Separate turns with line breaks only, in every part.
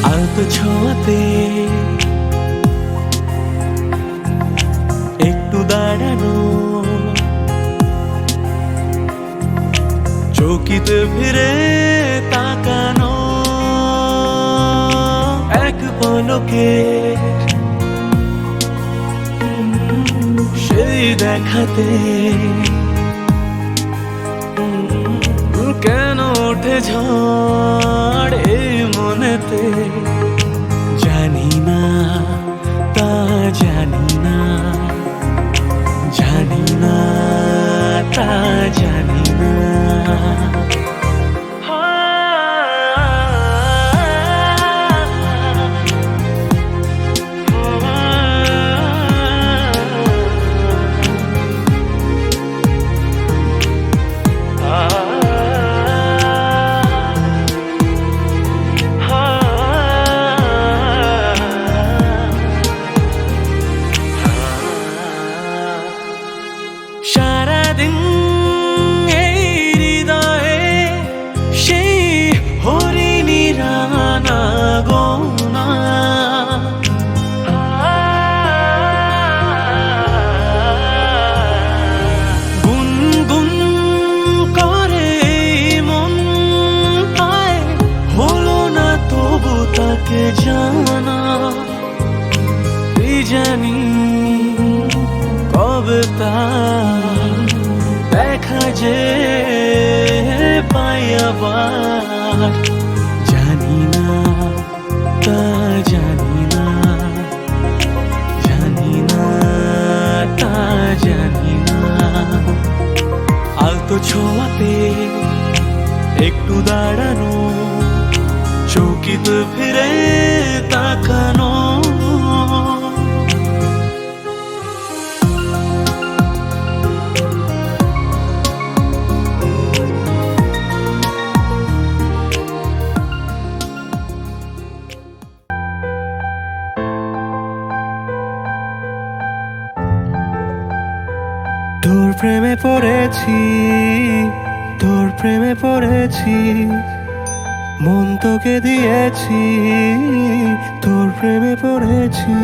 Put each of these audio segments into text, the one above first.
আলতো ছোঁয়াতে একটু দাঁড়ানো, চৌকিতে ফিরে তাকানো, এক পলকে সেই দেখাতে কেন ওঠে ঝড় এই মনেতে, জানি না তা জানি না, জানি না তা জানি না। সারাদিন জানা কি জানি কবে তা দেখা যে পাই আবার জানি না তা জানি না জানি না তা জানি না আলতো ছোঁয়াতে একটু দাঁড়ানো চৌকিতে ফিরে তাকানো তোর প্রেমে পড়েছি তোর প্রেমে পড়েছি মন তোকে দিয়েছি তোর প্রেমে পড়েছি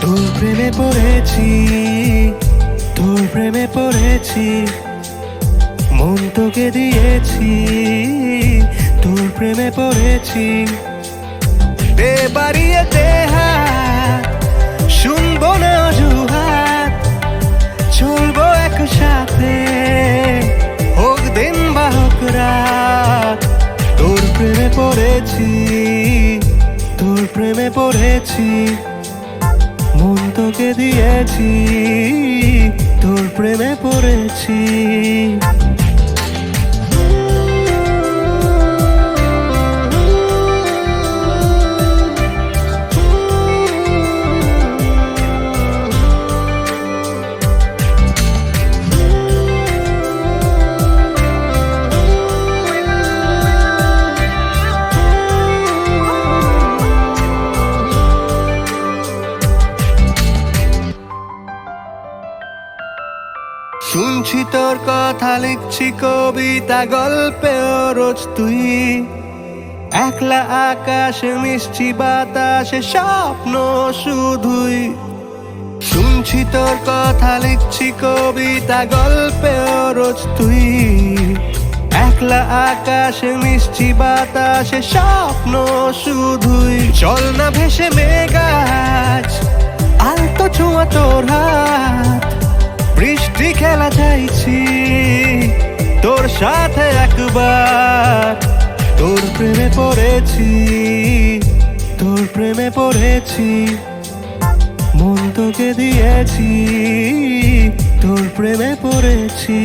তোর প্রেমে পড়েছি তোর প্রেমে পড়েছি মন তোকে দিয়েছি তোর প্রেমে পড়েছি বেবাড়িয়ে হাত শুনবো না অজুহাত চলবো একসাথে হোক দিন বা হোক রাত তোর প্রেমে পড়েছি তোর প্রেমে পড়েছি মন তোকে দিয়েছি তোর প্রেমে পড়েছি শুনছি তোর কথা লিখছি কবিতা গল্পে রোজ তুই একলা আকাশে মিশছি বাতাসে স্বপ্ন শুধুই শুনছি তোর কথা লিখছি কবিতা গল্পে রোজ তুই একলা আকাশে মিশছি বাতাসে স্বপ্ন শুধুই চল না ভেসে মেঘাজ আলতো ছোঁয়া তোর হাত বৃষ্টি খেলা চাইছি তোর সাথে একবার তোর প্রেমে পড়েছি তোর প্রেমে পড়েছি মন তোকে দিয়েছি তোর প্রেমে পড়েছি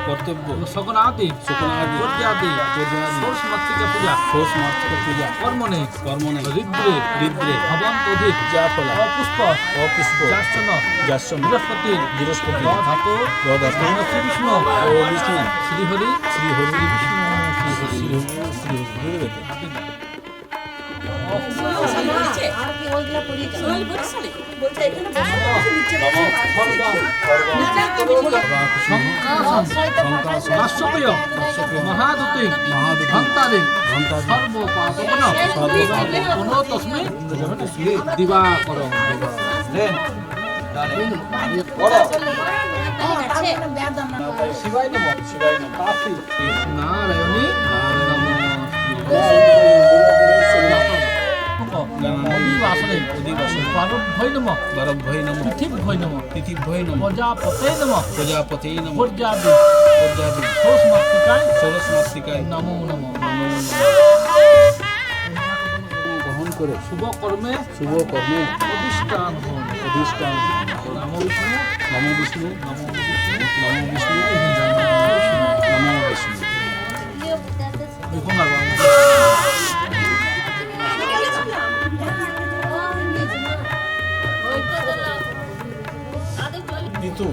কর্তব্য সকনাদি পূজা ষোড়শ মাতৃকা পূজা কর্মণে ঋদ্রে ভবন্ত অধিক অপুষ্প যাচন বৃহস্পতি ধাতু শ্রী বিষ্ণু শ্রীহরি মহাদুতি ঘন্টারে সর্ব তস্মৈ দিবাকর শিবায় নমঃ নারায়ণী প্রারব্ধৈ নমঃ তিথিভ্যৈ নমঃ প্রজাপতে নমঃ পর্যাবি ষোড়শ মাতৃকায় নমো নমঃ গ্রহণ করে শুভ কর্মে অধিষ্ঠান নমো বিষ্ণু নমো বিষ্ণু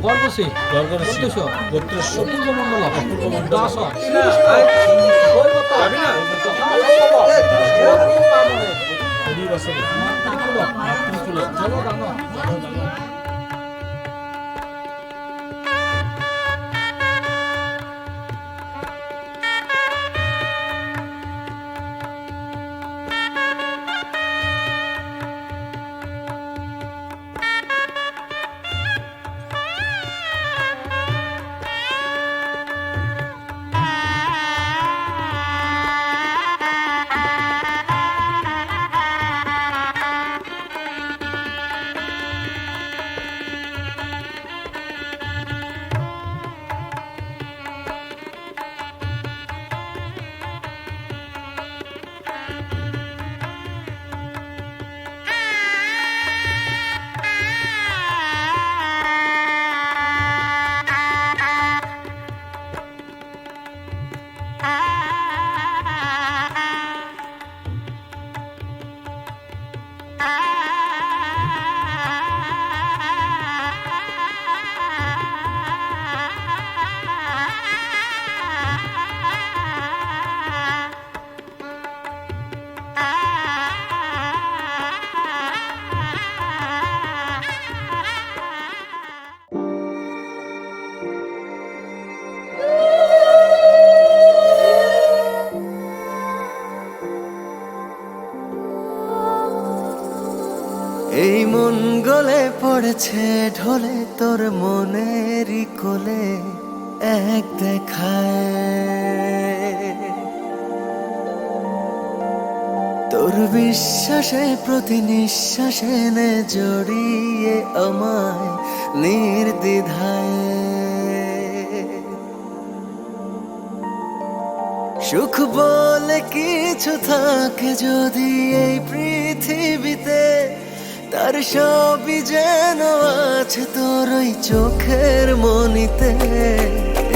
গর্ভ জর্গরসি গোত্রেশ্বর অপূর্ব মণ্ডল দাস
এই মন গলে পড়েছে ঢলে তোর মনেরই কোলে এক দেখায় তোর বিশ্বাসে প্রতি নিঃশ্বাসে নে জড়িয়ে আমায় নির্দ্বিধায় সুখ বলে কিছু থাকে যদি এই পৃথিবীতে তার সবই যেন আছে তোর ওই চোখের মনিতে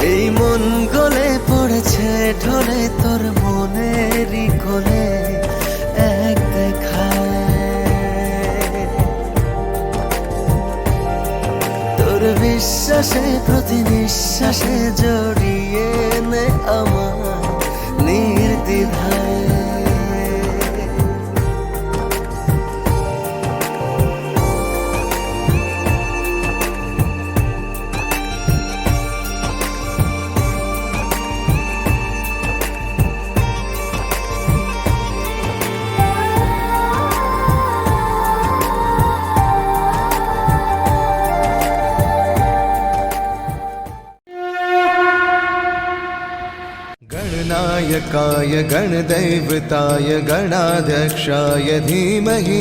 এই মন গলে পড়েছে ঢলে তোর মনেরই কোলে এক দেখায় তোর বিশ্বাসে প্রতি নিঃশ্বাসে জড়িয়ে নে আমার নির্দ্বিধায় गणनायकाय गणदैवताय गणाध्यक्षाय धीमहि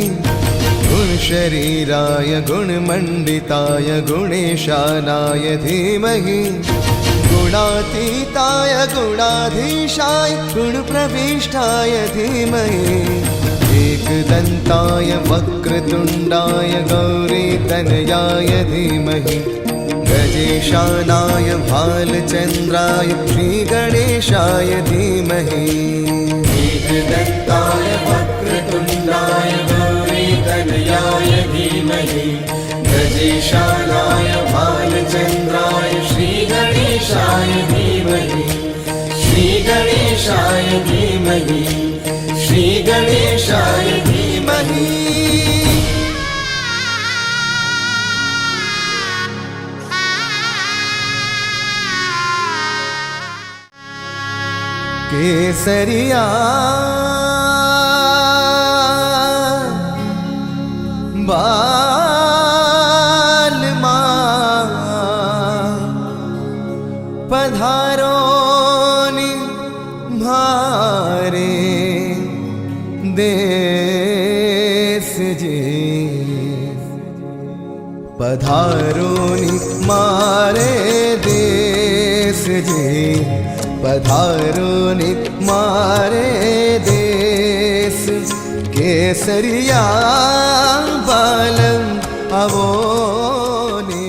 गुणशरीराय गुणमण्डिताय गुणेशानाय धीमहि गुणातीताय गुणाधीशाय गुणप्रविष्टाय धीमहि एकदन्ताय वक्रतुण्डाय गौरीतनयाय धीमहि गजेशानाय भालचन्द्राय श्रीगणेशाय धीमहि एकदन्ताय वक्रतुण्डाय गौरीतनयाय धीमहि गजेशानाय भालचन्द्राय श्रीगणेशाय धीमहि श्रीगणेशाय धीमहि श्रीगणेशाय धीमहि केसरिया बालमा पधारोनि भारे देश जी पधारोनि मारे देश जी पधारोनि मारे देश केसरिया बालम आवोनि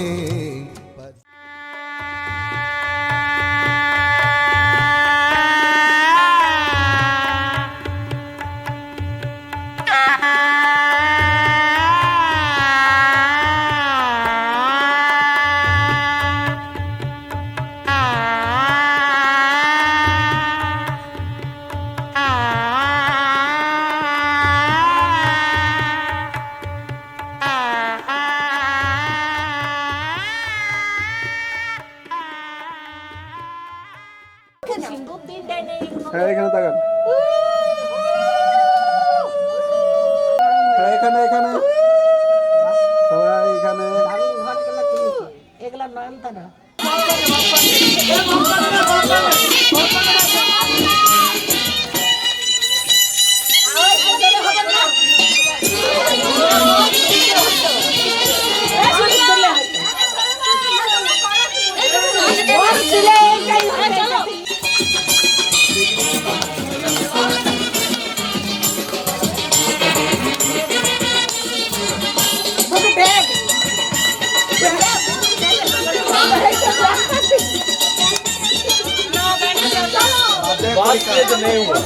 হ্যাঁ এখানে তাকান, হ্যাঁ এখানে এখানে সবাই এখানে।
এগুলা নয়নতারা।
बात किए तो नहीं हुआ।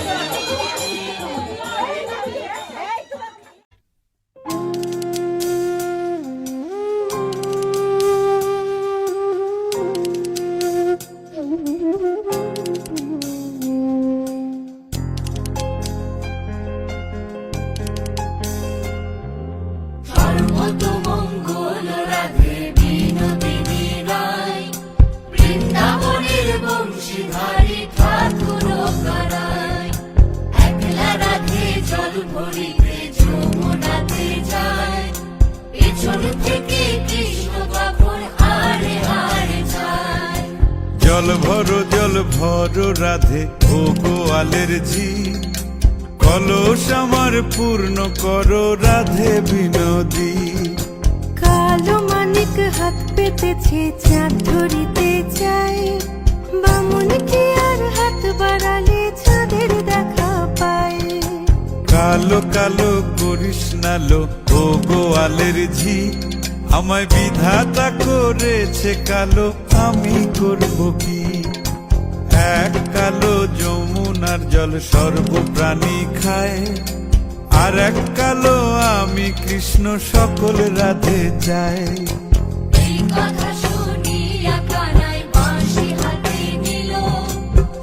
জল ভরো রাধে ও গোয়ালের ঝি, কলস আমার পূর্ণ করো রাধে বিনোদী।
কালো মানিক হাত পেতেছে চাঁদ ধরিতে চায়, বামুন কি আর হাত বাড়ালে চাঁদের দেখা পায়।
কালো কালো করিস নালো ও গোয়ালের ঝি, আমায় বিধাতা করেছে কালো, আমি করব কি? এক কালো যমুনার জল সর্বপ্রাণী খায়, আর এক কালো আমি কৃষ্ণ সকল রাধে চাই।
এই কথা শুনিয়া কানাই বাঁশি হাতে নিল,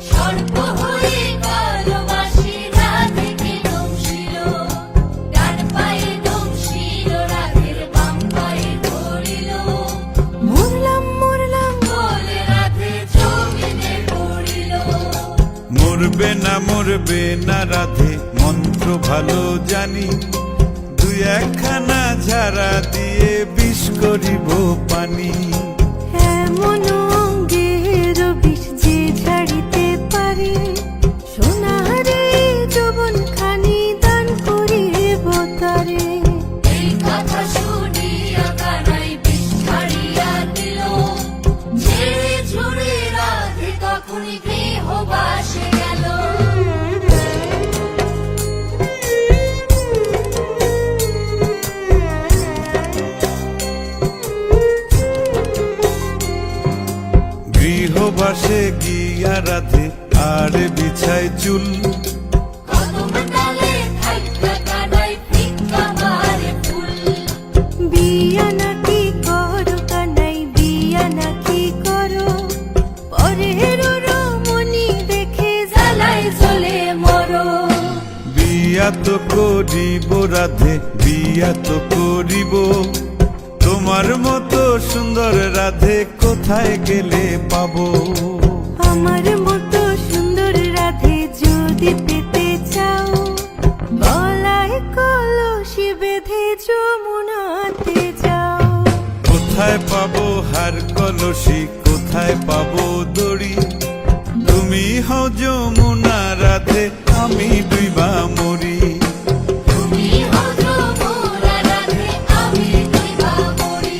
সর্প হয়ে কালো বাঁশি রাধেকে দংশিল। ডান পায়ে দংশিল রাধের বাম পায়ে ধরিল, মরলাম মরলাম বলে রাধে জমিনে পড়িল।
মরবে না রাধে মন্ত্র ভালো জানি, দুই একখানা ঝাড়া দিয়ে বিষ করিব পানি।
এমন অঙ্গের বিষ যে ঝাড়িতে পারে, সোনারে যৌবন খানি দান করিব তারে। এই কথা শুনিয়া কানাই বিষ ছাড়িয়া দিল, ঝেড়ে ঝুড়ে রাধে তখনই গৃহবাসে গেল।
গৃহবাসে গিয়া রাধে আর বিছায় চুল,
বিয়া নাকি করো কানাই বিয়া নাকি করো, পরের রমণী দেখে জ্বালায় জ্বলে মরো।
বিয়া তো করিব রাধে বিয়া তো করিব, তোমার মতো সুন্দর রাধে কোথায় গেলে পাবো?
আমার মতো সুন্দর রাধে যদি পেতে চাও, গলায় কলসি বেঁধে যমুনাতে যাও।
কোথায় পাবো হার কলসি, কোথায় পাবো দড়ি? তুমি হও যমুনা রাধে, আমি ডুইবা মরি।
তুমি হও যমুনা রাধে, আমি ডুইবা মরি।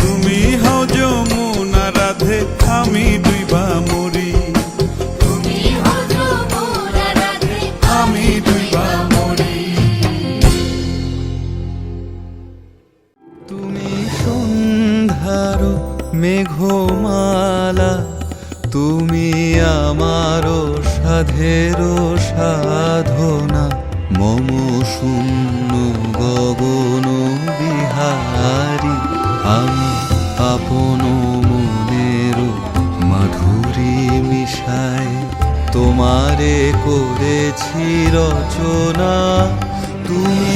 তুমি হও যমুনা রাধে, আমি ডুইবা মরি।
তুমি হও যমুনা রাধে,
আমি ডুইবা মরি।
তুমি সন্ধ্যার মেঘমালা, তুমি আমারও সাধের সাধনা, মম শূন্য গগন বিহারী, আমি আপন মনের মাধুরী মিশায় তোমারে করেছি রচনা। তুমি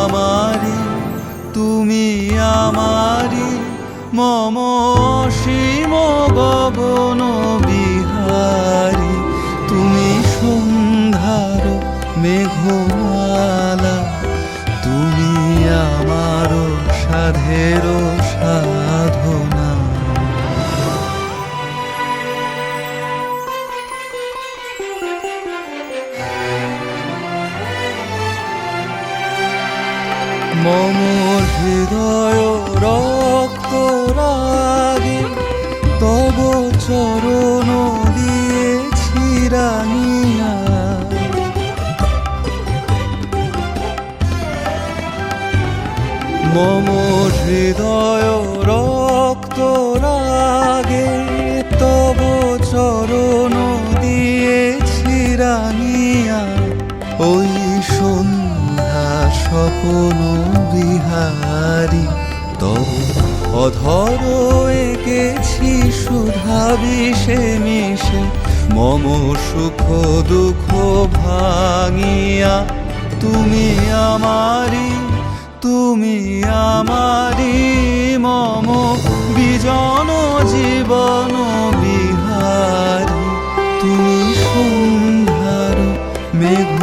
আমারি, তুমি আমারি, মম অসীম গগন বিহারী,
মম হৃদয় রক্ত রাগে তব চরণ দিয়েছি রাঙিয়া। মম হৃদয় রক্ত রাগে তব চরণ দিয়েছি রাঙিয়া। ওই সন্ধ্যা স্বপন বিহারী তব অধর এঁকেছি সুধা বিষে মিশে। মম সুখ দুঃখ ভাঙিয়া তুমি আমারি, তুমি আমারি। মম বিজন জীবন বিহারী তুমি সন্ধ্যার মেঘ